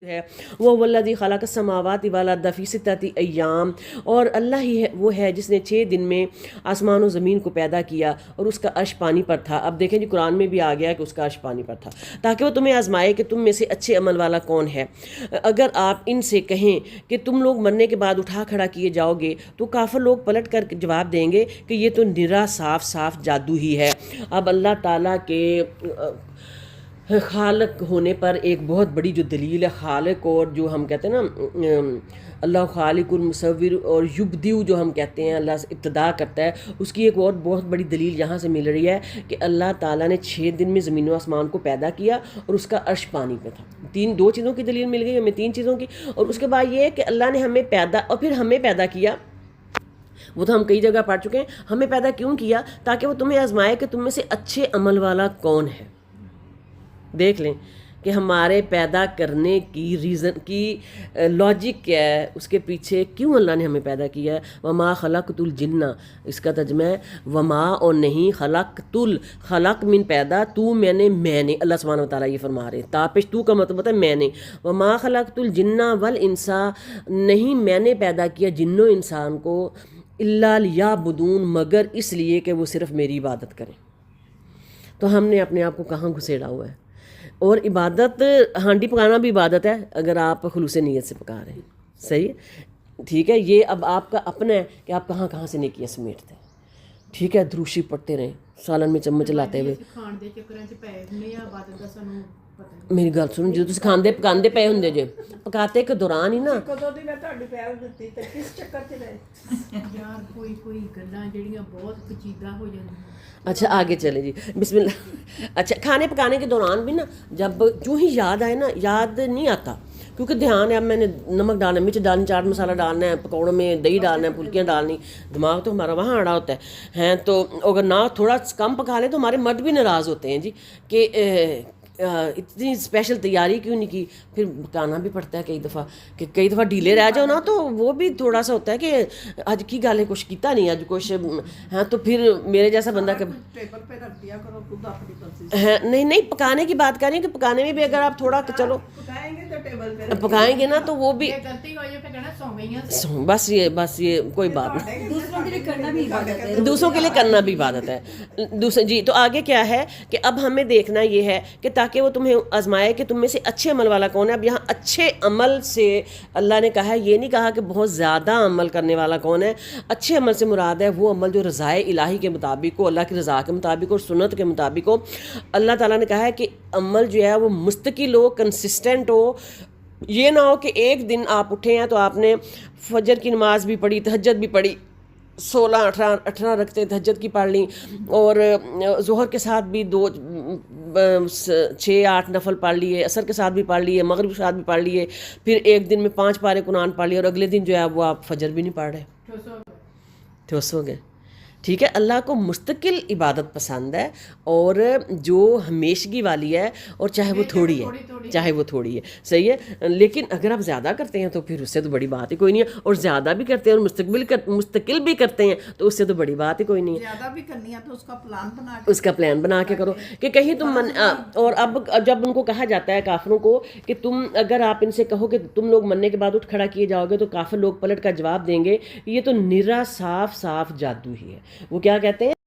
ہے وہ वल्लज़ी खलक़ अस्समावाति वल अर्ज़ फ़ी सित्तति अय्याम, और अल्लाह ही है वो है जिसने 6 दिन में आसमान और ज़मीन को पैदा किया और उसका अर्श पानी पर था। अब देखें जी कुरान में भी आ गया कि उसका अर्श पानी पर था ताकि वो तुम्हें आजमाए कि तुम में से अच्छे अमल वाला कौन है। अगर आप इनसे कहें कि तुम लोग मरने के बाद उठा खड़ा किए जाओगे तो काफ़िर लोग पलट कर जवाब देंगे कि ये तो निरा साफ साफ जादू ही है। अब अल्लाह ताला के खालक होने पर एक बहुत बड़ी जो दलील है, खालिक और जो हम कहते हैं ना अल्लाह खालिकुल मुसव्विर और युब्दिउ जो हम कहते हैं अल्लाह से इब्तिदा करता है, उसकी एक और बहुत बड़ी दलील यहाँ से मिल रही है कि अल्लाह ताला ने 6 दिन में ज़मीन व आसमान को पैदा किया और उसका अर्श पानी पे था। 2 चीज़ों की दलील मिल गई हमें, 3 चीज़ों की। और उसके बाद ये है कि अल्लाह ने हमें पैदा और फिर हमें पैदा किया, वो तो हम कई जगह पढ़ चुके हैं। हमें पैदा क्यों किया? ताकि वो तुम्हें आजमाए कि तुम में से अच्छे अमल वाला कौन है। देख लें कि हमारे पैदा करने की रीज़न की लॉजिक क्या है, उसके पीछे क्यों अल्लाह ने हमें पैदा किया है। वमा खलक़तुल जिन्ना, इसका तर्जुमा है वमा और नहीं, खलक़तुल, खलक़ मिन पैदा, तू मैंने अल्लाह सुब्हानहू व तआला ये फरमा रहे हैं। तापिश तू का मतलब होता है मैंने। वमा खलक़तुल जिन्ना वल इंसा, नहीं मैंने पैदा किया जिन्नो इंसान को, इल्ला लियाबुदून, मगर इसलिए कि वो सिर्फ़ मेरी इबादत करें। तो हमने अपने आप को कहाँ घुसेड़ा हुआ है। और इबादत, हांडी पकाना भी इबादत है अगर आप खुलूस नीयत से पका रहे हैं, सही है, ठीक है। ये अब आपका अपना है कि आप कहाँ कहाँ से नेकियां समेटते हैं, ठीक है। द्रूशी पढ़ते रहें, सालन में चम्मच लाते हुए। मेरी गल सुनो, जो तुम खांदे पकांदे पे होंगे जे पकाते के दौरान ही ना अच्छा आगे चले जी, बिस्मिल्लाह। अच्छा, खाने पकाने के दौरान भी ना जब जो ही याद आए ना, याद नहीं आता क्योंकि ध्यान है अब मैंने नमक डालना है, मिर्च डालनी, चाट मसाला डालना है, पकौड़ों में दही डालना है, फुल्कियाँ डालनी, दिमाग तो हमारा वहाँ अड़ा होता है। तो अगर ना थोड़ा कम पका लें तो हमारे मर्द भी नाराज़ होते हैं जी कि इतनी स्पेशल तैयारी क्यों नहीं की। फिर पकाना भी पड़ता है कई दफ़ा ढीले रह जाओ ना तो वो भी थोड़ा सा होता है कि अज की गल है, कुछ किया नहीं अज कुछ, हाँ। तो फिर मेरे जैसा बंदा टेबल पे रख दिया करो खुद अपनी है, नहीं पकाने की बात करें कि पकाने में भी अगर आप थोड़ा चलो पकाएंगे ना तो वो भी बस ये कोई बात नहीं, दूसरों के लिए करना भी इबादत है। दूसरे जी, तो आगे क्या है कि अब हमें देखना ये है कि ताकि वो तुम्हें आजमाए कि तुम में से अच्छे अमल वाला कौन है। अब यहाँ अच्छे अमल से अल्लाह ने कहा है, ये नहीं कहा कि बहुत ज़्यादा अमल करने वाला कौन है। अच्छे अमल से मुराद है वो अमल जो रज़ाए इलाही के मुताबिक हो, अल्लाह की रज़ा के मुताबिक और सुन्नत के मुताबिक हो। अल्लाह ताला ने कहा है कि अमल जो है वो मुस्तकिल हो, कंसिस्टेंट हो। ये ना हो कि एक दिन आप उठे हैं तो आपने फजर की नमाज भी पढ़ी, तहज्जुद भी पढ़ी, 16-18 रखते तहज्जुद की पढ़ ली, और ज़ोहर के साथ भी 6-8 नफल पढ़ लिए, असर के साथ भी पढ़ लिए, मगरिब के साथ भी पढ़ लिए, फिर एक दिन में 5 पारे कुरान पढ़ लिए और अगले दिन जो है वो आप फजर भी नहीं पढ़ रहे, ठोस हो गए। ठीक है, अल्लाह को मुस्तकिल इबादत पसंद है और जो हमेशगी वाली है, और चाहे वो थोड़ी है, सही है। लेकिन अगर आप ज़्यादा करते हैं तो फिर उससे तो बड़ी बात ही कोई नहीं है, और ज़्यादा भी करते हैं और मुस्तकिल भी करते हैं तो उससे तो बड़ी बात ही कोई नहीं है। ज़्यादा भी करनी है तो उसका प्लान बना के करो कि कहीं तुम और अब जब उनको कहा जाता है काफिरों को कि तुम अगर आप इनसे कहो कि तुम लोग मरने के बाद उठ खड़ा किए जाओगे तो काफिर लोग पलट का जवाब देंगे ये तो निरा साफ साफ जादू ही है। वो क्या कहते हैं?